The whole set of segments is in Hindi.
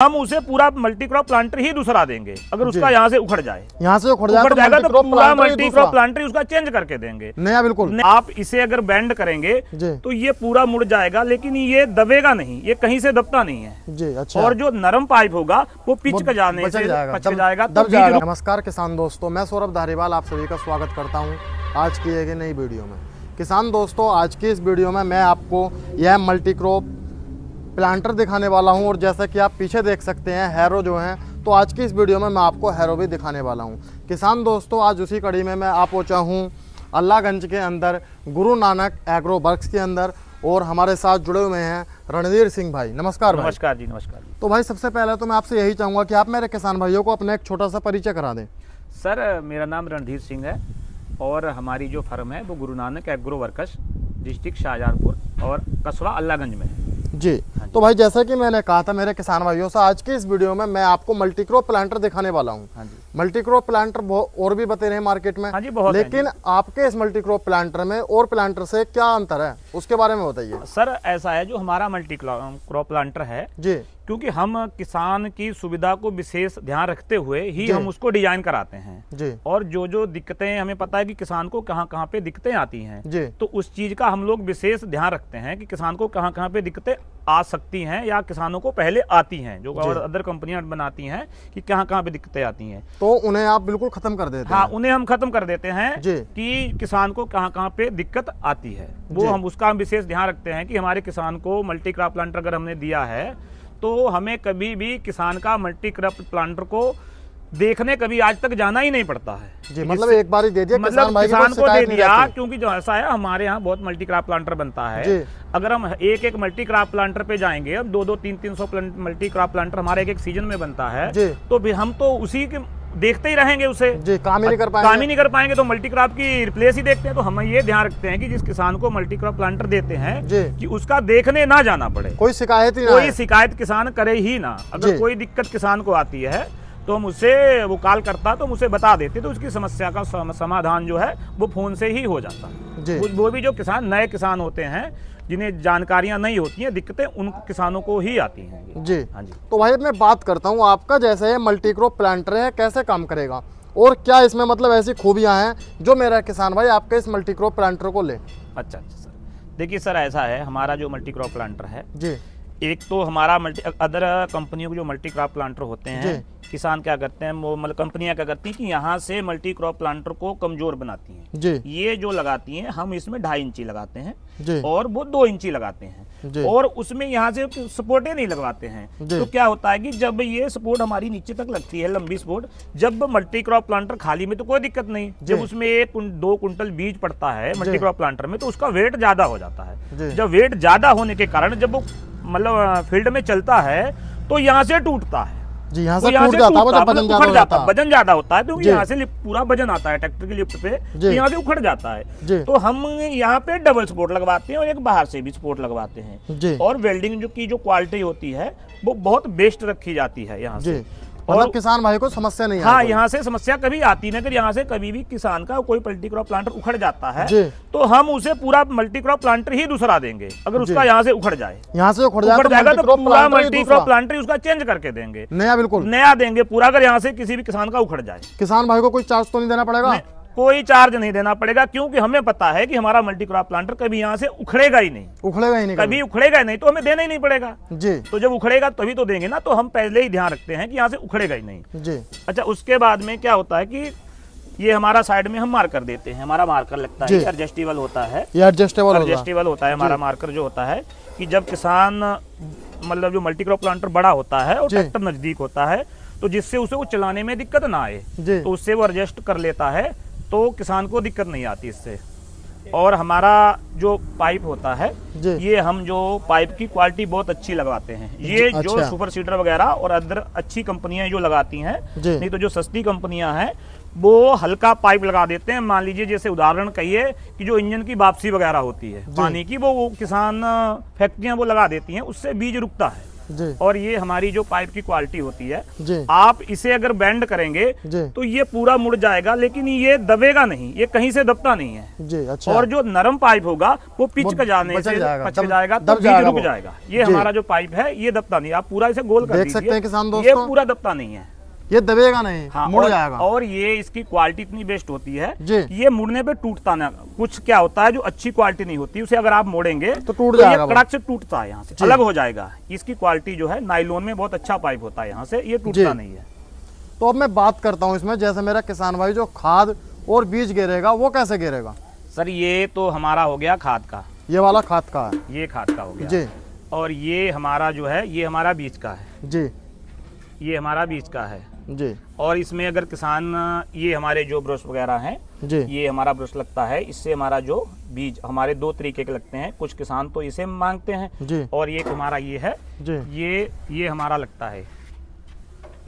हम उसे पूरा मल्टी क्रॉप प्लांटर ही दूसरा देंगे। अगर उसका यहाँ से उखड़ जाएगा तो पूरा मल्टी क्रॉप प्लांटर उसका चेंज करके देंगे नया। बिल्कुल आप इसे अगर बेंड करेंगे तो ये पूरा मुड़ जाएगा, लेकिन ये दबेगा नहीं, ये कहीं से दबता नहीं है जी। अच्छा। और जो नरम पाइप होगा वो पिच का जाने से पच जाएगा। नमस्कार किसान दोस्तों, मैं सौरभ धारीवाल आप सभी का स्वागत करता हूँ आज की एक नई वीडियो में। किसान दोस्तों, आज की इस वीडियो में मैं आपको यह मल्टी क्रॉप प्लांटर दिखाने वाला हूं, और जैसा कि आप पीछे देख सकते हैं हैरो जो हैं, तो आज की इस वीडियो में मैं आपको हैरो भी दिखाने वाला हूं। किसान दोस्तों, आज उसी कड़ी में मैं आ पहुंचा हूं अल्लाहगंज के अंदर गुरु नानक एग्रो वर्क्स के अंदर, और हमारे साथ जुड़े हुए हैं रणधीर सिंह भाई। नमस्कार भाई। नमस्कार जी। नमस्कार जी। तो भाई सबसे पहले तो मैं आपसे यही चाहूँगा कि आप मेरे किसान भाइयों को अपना एक छोटा सा परिचय करा दें। सर, मेरा नाम रणधीर सिंह है और हमारी जो फर्म है वो Guru Nanak agro workers, district Shahjahanpur और कस्बा अल्लाहगंज में है जी। तो भाई जैसा कि मैंने कहा था मेरे किसान भाइयों से, आज के इस वीडियो में मैं आपको मल्टी क्रॉप प्लांटर दिखाने वाला हूं। हाँ जी। मल्टी क्रॉप प्लांटर और भी बते रहे मार्केट में। हाँ जी, बहुत। लेकिन आपके इस मल्टी क्रॉप प्लांटर में और प्लांटर से क्या अंतर है, उसके बारे में बताइए। सर, ऐसा है, जो हमारा मल्टी क्रॉप प्लांटर है जी, क्योंकि हम किसान की सुविधा को विशेष ध्यान रखते हुए ही हम उसको डिजाइन कराते हैं जी। और जो दिक्कतें हमें पता है कि किसान को कहाँ पे दिक्कतें आती हैं जी, तो उस चीज का हम लोग विशेष ध्यान रखते हैं कि किसान को कहाँ पे दिक्कतें आ सकती हैं या किसानों को पहले आती हैं, जो और अदर कंपनियां बनाती हैं कि कहाँ पे दिक्कतें आती हैं, तो उन्हें आप बिल्कुल खत्म कर देते हैं। हाँ, उन्हें हम खत्म कर देते हैं कि किसान को कहाँ पे दिक्कत आती है, वो हम उसका विशेष ध्यान रखते हैं कि हमारे किसान को मल्टी क्रॉप प्लांटर अगर हमने दिया है तो हमें कभी भी किसान का मल्टी क्रॉप प्लांटर को देखने कभी आज तक जाना ही नहीं पड़ता है जी। मतलब एक बार ही दे दिया, मतलब किसान को दे दिया, क्योंकि जो ऐसा है हमारे यहाँ बहुत मल्टी क्रॉप प्लांटर बनता है। अगर हम एक मल्टी क्रॉप प्लांटर पे जाएंगे, अब 200-300 मल्टी क्रॉप प्लांटर हमारे एक सीजन में बनता है, तो भी हम तो उसी के देखते ही रहेंगे, उसे काम ही नहीं कर पाएंगे तो मल्टी क्रॉप की रिप्लेस ही देखते हैं। तो हम ये ध्यान रखते हैं कि जिस किसान को मल्टी क्रॉप प्लांटर देते हैं कि उसका देखने ना जाना पड़े, कोई शिकायत किसान करे ही ना। अगर कोई दिक्कत किसान को आती है तो हम उससे, वो कॉल करता तो हम उसे बता देते, तो उसकी समस्या का समाधान जो है वो फोन से ही हो जाता है। वो भी जो किसान नए किसान होते हैं जिन्हें जानकारियां नहीं होती हैं, दिक्कतें उन किसानों को ही आती हैं जी। हाँ जी। तो भाई मैं बात करता हूँ, आपका जैसे मल्टी क्रॉप प्लांटर है कैसे काम करेगा और क्या इसमें मतलब ऐसी खूबियां हैं जो मेरा किसान भाई आपके इस मल्टी क्रॉप प्लांटर को ले। अच्छा सर, देखिए सर, ऐसा है, हमारा जो मल्टी क्रॉप प्लांटर है जी, एक तो हमारा अदर कंपनियों के जो मल्टी क्रॉप प्लांटर होते हैं, किसान क्या करते हैं, वो मतलब कंपनियां क्या करती हैं कि यहाँ से मल्टी क्रॉप प्लांटर को कमजोर बनाती हैं जी। ये जो लगाती हैं, हम इसमें 2.5 इंची लगाते हैं और वो 2 इंची लगाते हैं, और उसमें यहाँ से सपोर्टें नहीं लगवाते हैं। तो क्या होता है कि जब ये सपोर्ट हमारी नीचे तक लगती है, लंबी सपोर्ट, जब मल्टी क्रॉप प्लांटर खाली में तो कोई दिक्कत नहीं, जब उसमें 2 कुंटल बीज पड़ता है मल्टी क्रॉप प्लांटर में, तो उसका वेट ज्यादा हो जाता है। जब वेट ज्यादा होने के कारण जब वो मतलब फील्ड में चलता है तो यहाँ से टूटता है जी, यहाँ से टूट जाता है, उखड़ जाता है, वजन ज्यादा होता है, क्योंकि यहाँ से पूरा वजन आता है ट्रैक्टर की लिफ्ट पे, तो यहाँ से उखड़ जाता है। तो हम यहाँ पे डबल सपोर्ट लगवाते हैं और एक बाहर से भी सपोर्ट लगवाते हैं, और वेल्डिंग की जो क्वालिटी होती है वो बहुत बेस्ट रखी जाती है यहाँ से, मतलब किसान भाई को समस्या नहीं। हाँ, यहाँ से समस्या कभी आती नहीं। अगर यहाँ से कभी भी किसान का कोई मल्टी क्रॉप प्लांटर उखड़ जाता है तो हम उसे पूरा मल्टी क्रॉप प्लांटर ही दूसरा देंगे। अगर उसका यहाँ से उखड़ जाएगा तो पूरा मल्टी क्रॉप प्लांटर ही उसका चेंज करके देंगे, नया, बिल्कुल नया देंगे पूरा। अगर यहाँ से किसी भी किसान का उखड़ जाए, किसान भाई को कोई चार्ज तो नहीं देना पड़ेगा? कोई चार्ज नहीं देना पड़ेगा, क्योंकि हमें पता है कि हमारा मल्टी क्रॉप प्लांटर कभी यहाँ से उखड़ेगा ही नहीं, कभी उखड़ेगा ही नहीं, तो हमें देना ही नहीं पड़ेगा जी। तो जब उखड़ेगा तभी तो देंगे ना, तो हम पहले ही ध्यान रखते हैं कि यहाँ से उखड़ेगा ही नहीं जी। अच्छा, उसके बाद में क्या होता है कि ये हमारा साइड में हम मार्कर देते हैं, हमारा मार्कर लगता है, एडजस्टेबल होता है, एडजस्टेबल होता है हमारा मार्कर, जो होता है कि जब किसान मतलब जो मल्टी क्रॉप प्लांटर बड़ा होता है और ट्रैक्टर नजदीक होता है, तो जिससे उसे वो चलाने में दिक्कत ना आए, तो उससे वो एडजस्ट कर लेता है, तो किसान को दिक्कत नहीं आती इससे। और हमारा जो पाइप होता है, ये हम जो पाइप की क्वालिटी बहुत अच्छी लगवाते हैं, ये जो सुपर सीडर वगैरह और अदर अच्छी कंपनियां जो लगाती हैं, नहीं तो जो सस्ती कंपनियां हैं वो हल्का पाइप लगा देते हैं। मान लीजिए, जैसे उदाहरण कहिए कि जो इंजन की वापसी वगैरह होती है पानी की, वो किसान फैक्ट्रियां वो लगा देती हैं, उससे बीज रुकता है और ये हमारी जो पाइप की क्वालिटी होती है, आप इसे अगर बेंड करेंगे तो ये पूरा मुड़ जाएगा, लेकिन ये दबेगा नहीं, ये कहीं से दबता नहीं है। अच्छा। और जो नरम पाइप होगा वो पिच का जाने से पच जाएगा, तो बीज रुक जाएगा। ये हमारा जो पाइप है ये दबता नहीं, आप पूरा इसे गोल कर देख सकते हैं किसान दोस्तों, ये पूरा दबता नहीं है, ये दबेगा नहीं। हाँ, मुड़ जाएगा। और ये इसकी क्वालिटी इतनी बेस्ट होती है, ये मुड़ने पे टूटता ना। कुछ क्या होता है जो अच्छी क्वालिटी नहीं होती, उसे अगर आप मोड़ेंगे तो टूट जाएगा, ये कड़क से टूटता है, यहाँ से अलग हो जाएगा। इसकी क्वालिटी जो है नाइलॉन में बहुत अच्छा पाइप होता है, यहाँ से ये टूटता नहीं है। तो अब मैं बात करता हूँ इसमें, जैसे मेरा किसान भाई जो खाद और बीज गिरेगा वो कैसे गिरेगा? सर ये तो हमारा हो गया खाद का, ये वाला खाद का है, ये खाद का हो गया जी। और ये हमारा जो है ये हमारा बीज का है जी, ये हमारा बीज का है जी। और इसमें अगर किसान, ये हमारे जो ब्रश वगैरह हैं जी, ये हमारा ब्रश लगता है, इससे हमारा जो बीज हमारे दो तरीके के लगते हैं। कुछ किसान तो इसे मांगते हैं जी, और एक हमारा ये है जी, ये हमारा लगता है,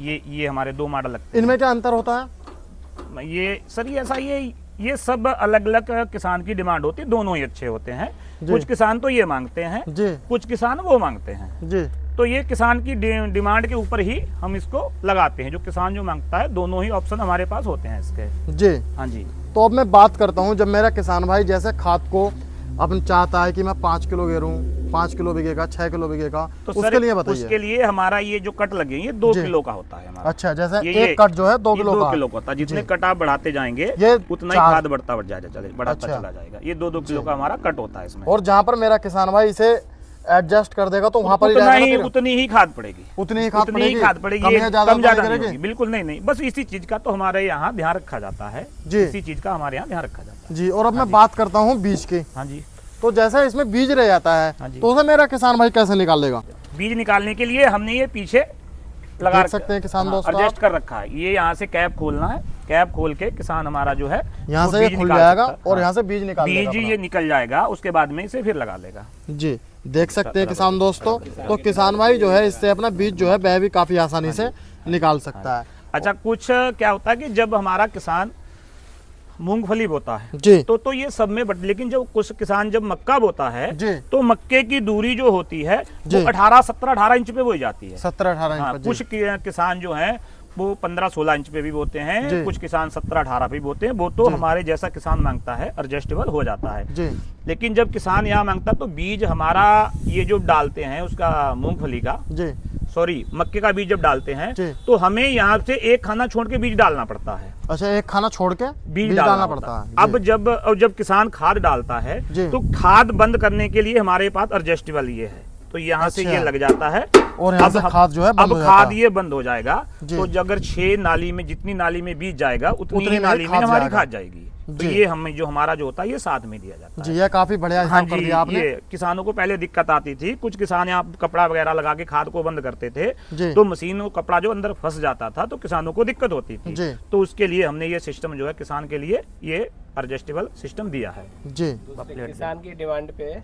ये हमारे दो मॉडल लगते हैं। इनमें क्या अंतर होता है? ये सर ये ऐसा, ये सब अलग अलग किसान की डिमांड होती है, दोनों ही अच्छे होते हैं। कुछ किसान तो ये मांगते हैं जी, कुछ किसान वो मांगते हैं जी। तो ये किसान की डिमांड के ऊपर ही हम इसको लगाते हैं, जो किसान जो मांगता है, दोनों ही ऑप्शन हमारे पास होते हैं इसके जी। हाँ जी। तो अब मैं बात करता हूँ, जब मेरा किसान भाई जैसे खाद को अपन चाहता है कि मैं 5 किलो गेरूं, 5 किलो बिकेगा, 6 किलो बिकेगा, तो उसके लिए बताइए। उसके लिए हमारा ये जो कट लगे ये 2 किलो का होता है हमारा। अच्छा, जैसे एक कट जो है 2 किलो का होता है। जितने कट आप बढ़ाते जाएंगे ये उतना ही खाद बढ़ता चला जाएगा। ये 2-2 किलो का हमारा कट होता है इसमें। और जहाँ पर मेरा किसान भाई इसे एडजस्ट कर देगा तो वहाँ पर उतनी ही खाद पड़ेगी, उतनी ही खाद पड़ेगी, कम ज्यादा नहीं होगी, बिल्कुल नहीं। बस इसी चीज का तो हमारे यहाँ ध्यान रखा जाता है जी, इसी चीज का हमारे यहाँ ध्यान रखा जाता है जी। और अब मैं बात करता हूँ बीज की। हाँ जी। तो जैसे इसमें बीज रह जाता है तो उसे मेरा किसान भाई कैसे निकाल लेगा? बीज निकालने के लिए हमने ये पीछे लगा सकते हैं किसान दोस्तों, एडजस्ट कर रखा है। ये यहाँ से कैप खोलना है, कैप खोल के किसान हमारा जो है यहाँ से ये खुल जाएगा और यहाँ से बीज निकाल बीज ये निकल जाएगा, उसके बाद में इसे फिर लगा लेगा जी। देख सकते हैं किसान दोस्तों, तो किसान भाई जो है इससे अपना बीज जो है वह भी काफी आसानी से निकाल सकता है। अच्छा, कुछ क्या होता है कि जब हमारा किसान मूंगफली बोता है जी, तो ये सब में लेकिन जब कुछ किसान जब मक्का बोता है जी, तो मक्के की दूरी जो होती है वो 17-18 इंच पे बोई जाती है। 17-18 इंच। कुछ किसान जो है वो 15-16 इंच पे भी बोते हैं, कुछ किसान 17-18 पे भी बोते हैं। वो तो हमारे जैसा किसान मांगता है एडजस्टेबल हो जाता है जी। लेकिन जब किसान यहाँ मांगता है तो बीज हमारा ये जो डालते हैं उसका मूंगफली का जी, सॉरी मक्के का बीज जब डालते हैं तो हमें यहाँ से एक खाना छोड़ के बीज डालना पड़ता है। अच्छा, एक खाना छोड़ के बीज डालना पड़ता है। अब जब किसान खाद डालता है तो खाद बंद करने के लिए हमारे पास एडजस्टेबल ये है, तो यहाँ से ये लग जाता है और यहाँ से खाद जो है अब खाद ये बंद हो जाएगा। तो अगर 6 नाली में जितनी नाली में बीज जाएगा उतनी ही नाली में हमारी खाद जाएगी। तो ये हमें जो हमारा जो होता है ये साथ में दिया जाता है जी। ये काफी बढ़िया हिसाब कर दिया आपने। ये किसानों को पहले दिक्कत आती थी, कुछ किसान यहाँ कपड़ा वगैरह लगा के खाद को बंद करते थे तो मशीन कपड़ा जो अंदर फंस जाता था तो किसानों को दिक्कत होती थी। तो उसके लिए हमने ये सिस्टम जो है किसान के लिए ये एडजस्टेबल सिस्टम दिया है जी। किसान की डिमांड पे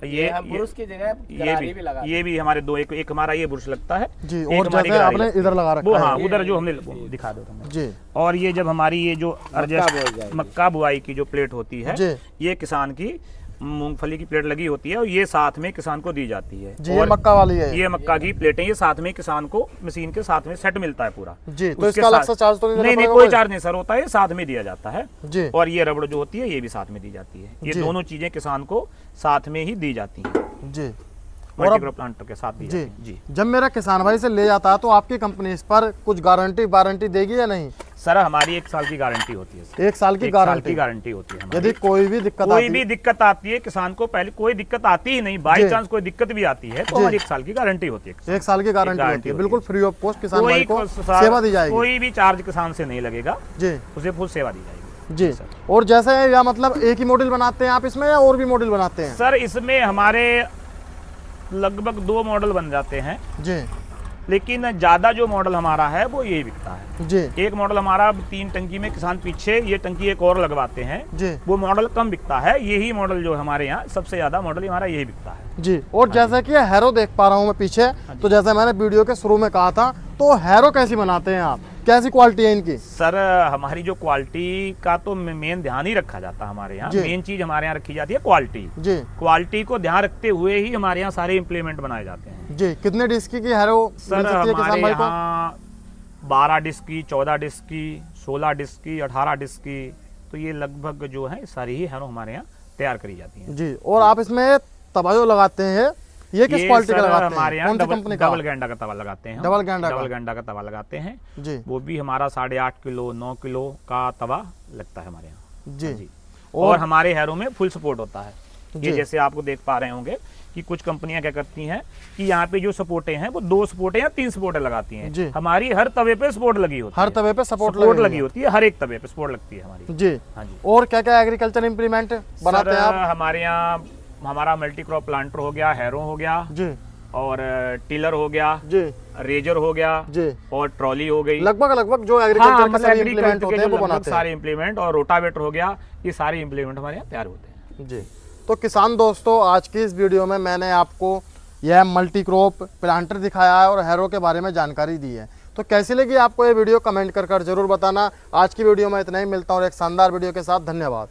ये बुरुश की जगह ये भी हमारे दो, एक हमारा ये बुरुश लगता है जी, और जैसे आपने इधर लगा रखा है। हाँ, उधर जो हमने दिखा दो जी। और ये जब हमारी ये जो मक्का बुआई की जो प्लेट होती है ये किसान की मूंगफली की प्लेट लगी होती है और ये साथ में किसान को दी जाती है जी। ये मक्का वाली है, ये मक्का की प्लेटें ये साथ में किसान को मशीन के साथ में सेट मिलता है पूरा जी। तो इसका अलग से चार्ज तो नहीं, कोई चार्ज नहीं सर, होता है साथ में दिया जाता है जी। और ये रबड़ जो होती है ये भी साथ में दी जाती है। ये दोनों चीजें किसान को साथ में ही दी जाती है जी, मल्टीक्रॉप प्लांटर के साथ दी जी जी। जब मेरा किसान भाई से ले जाता है तो आपकी कंपनी इस पर कुछ वारंटी देगी या नहीं? सर हमारी 1 साल की गारंटी होती है। 1 साल की गारंटी होती है। यदि कोई भी दिक्कत आती है किसान को, पहले कोई दिक्कत आती ही नहीं, बाई चांस कोई दिक्कत भी आती है तो हमारी 1 साल की गारंटी होती है। 1 साल की गारंटी होती है, बिल्कुल फ्री ऑफ कॉस्ट किसान भाई को सेवा दी जाएगी। कोई भी चार्ज किसान से नहीं लगेगा जी, उसे फुल सेवा दी जाएगी जी। और जैसे या मतलब एक ही मॉडल बनाते हैं आप इसमें या और भी मॉडल बनाते हैं? सर इसमें हमारे लगभग 2 मॉडल बन जाते हैं जी, लेकिन ज्यादा जो मॉडल हमारा है वो यही बिकता है जी। एक मॉडल हमारा 3 टंकी में किसान पीछे ये टंकी एक और लगवाते हैं जी, वो मॉडल कम बिकता है। यही मॉडल जो हमारे यहाँ सबसे ज्यादा मॉडल हमारा यही बिकता है जी। और जैसा कि हैरो देख पा रहा हूँ मैं पीछे, तो जैसे मैंने वीडियो के शुरू में कहा था, तो हैरो कैसी बनाते हैं आप? कैसी क्वालिटी है इनकी? सर हमारी जो क्वालिटी का तो मेन ध्यान ही रखा जाता है हमारे यहाँ। मेन चीज हमारे यहाँ रखी जाती है क्वालिटी जी। क्वालिटी को ध्यान रखते हुए ही हमारे यहाँ सारे इम्प्लीमेंट बनाए जाते हैं जी। कितने डिस्क की हैरो सर हमारे यहाँ? 12 डिस्क की, 14 डिस्क की, 16 डिस्क की, 18 डिस्क की, तो ये लगभग जो है सारी ही हैरो हमारे यहाँ तैयार करी जाती है जी। और आप इसमें तवा जो लगाते हैं ये किस क्वालिटी का लगाते हैं? हमारे यहाँ डबल गेंडा का तवा लगाते हैं। डबल गेंडा का तवा लगाते हैं जी। वो भी हमारा 8.5 किलो 9 किलो का तवा लगता है हमारे यहाँ जी। और हमारे हैरो में फुल सपोर्ट होता है। ये जैसे आपको देख पा रहे होंगे कि कुछ कंपनियां क्या करती हैं कि यहाँ पे जो सपोर्टें हैं वो 2 सपोर्टें या 3 सपोर्टें लगाती हैं। हमारी हर तवे पे सपोर्ट लगी होती है। हर तवे पे सपोर्ट लगी होती है। हर एक तवे पे सपोर्ट लगती है हमारी जी। हाँ जी। और क्या क्या एग्रीकल्चर इम्प्लीमेंट बनाते हैं आप? हमारे यहाँ हमारा मल्टी क्रॉप प्लांटर हो गया, हैरो हो गया जी, और टिलर हो गया जी, रेजर हो गया जी, और ट्रॉली हो गई। लगभग जो एग्रीकल्चर के सारे इम्प्लीमेंट होते हैं वो बनाते हैं। सारे इम्प्लीमेंट और रोटावेटर हो गया, ये सारे इम्प्लीमेंट हमारे यहाँ तैयार होते हैं जी। तो किसान दोस्तों, आज की इस वीडियो में मैंने आपको यह मल्टी क्रॉप प्लांटर दिखाया है और हैरो के बारे में जानकारी दी है। तो कैसी लगी आपको ये वीडियो कमेंट कर जरूर बताना। आज की वीडियो में इतना ही, मिलता हूँ एक शानदार वीडियो के साथ। धन्यवाद।